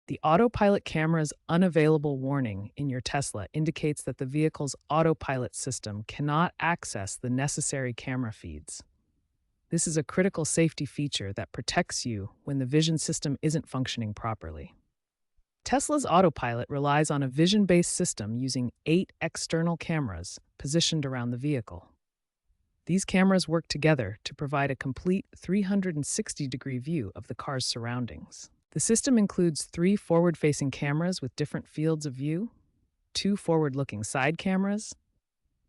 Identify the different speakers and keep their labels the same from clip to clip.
Speaker 1: The Autopilot Cameras Unavailable warning in your Tesla indicates that the vehicle's autopilot system cannot access the necessary camera feeds. This is a critical safety feature that protects you when the vision system isn't functioning properly. Tesla's autopilot relies on a vision-based system using 8 external cameras positioned around the vehicle. These cameras work together to provide a complete 360-degree view of the car's surroundings. The system includes 3 forward-facing cameras with different fields of view, 2 forward-looking side cameras,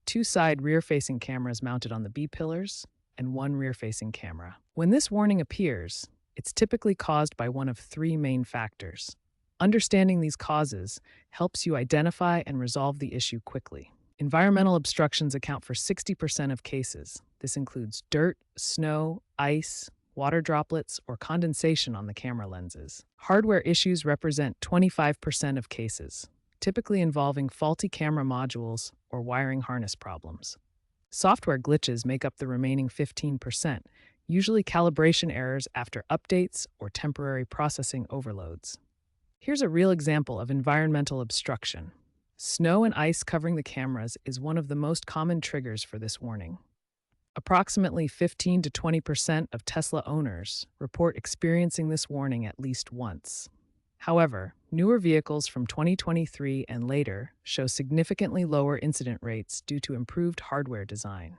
Speaker 1: 2 side rear-facing cameras mounted on the B-pillars, and 1 rear-facing camera. When this warning appears, it's typically caused by one of 3 main factors. Understanding these causes helps you identify and resolve the issue quickly. Environmental obstructions account for 60% of cases. This includes dirt, snow, ice, water droplets, or condensation on the camera lenses. Hardware issues represent 25% of cases, typically involving faulty camera modules or wiring harness problems. Software glitches make up the remaining 15%, usually calibration errors after updates or temporary processing overloads. Here's a real example of environmental obstruction. Snow and ice covering the cameras is one of the most common triggers for this warning. Approximately 15 to 20% of Tesla owners report experiencing this warning at least once. However, newer vehicles from 2023 and later show significantly lower incident rates due to improved hardware design.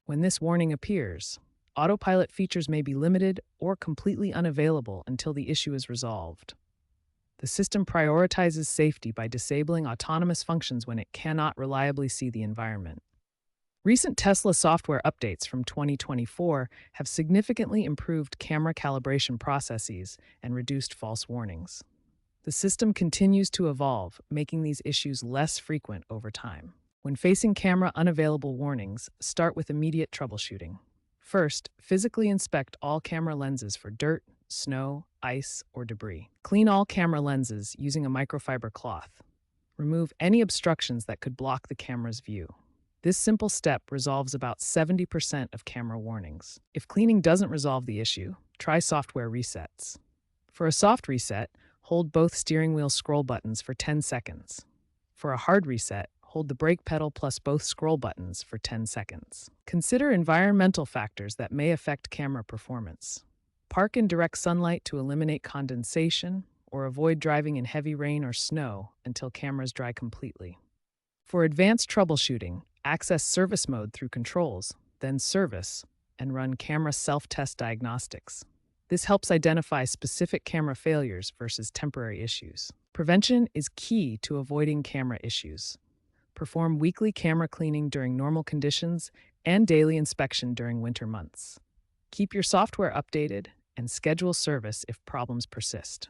Speaker 1: When this warning appears, autopilot features may be limited or completely unavailable until the issue is resolved. The system prioritizes safety by disabling autonomous functions when it cannot reliably see the environment. Recent Tesla software updates from 2024 have significantly improved camera calibration processes and reduced false warnings. The system continues to evolve, making these issues less frequent over time. When facing camera unavailable warnings, start with immediate troubleshooting. First, physically inspect all camera lenses for dirt, snow, ice, or debris. Clean all camera lenses using a microfiber cloth. Remove any obstructions that could block the camera's view. This simple step resolves about 70% of camera warnings. If cleaning doesn't resolve the issue, try software resets. For a soft reset, hold both steering wheel scroll buttons for 10 seconds. For a hard reset, hold the brake pedal plus both scroll buttons for 10 seconds. Consider environmental factors that may affect camera performance. Park in direct sunlight to eliminate condensation, or avoid driving in heavy rain or snow until cameras dry completely. For advanced troubleshooting, access service mode through controls, then service, and run camera self-test diagnostics. This helps identify specific camera failures versus temporary issues. Prevention is key to avoiding camera issues. Perform weekly camera cleaning during normal conditions and daily inspection during winter months. Keep your software updated and schedule service if problems persist.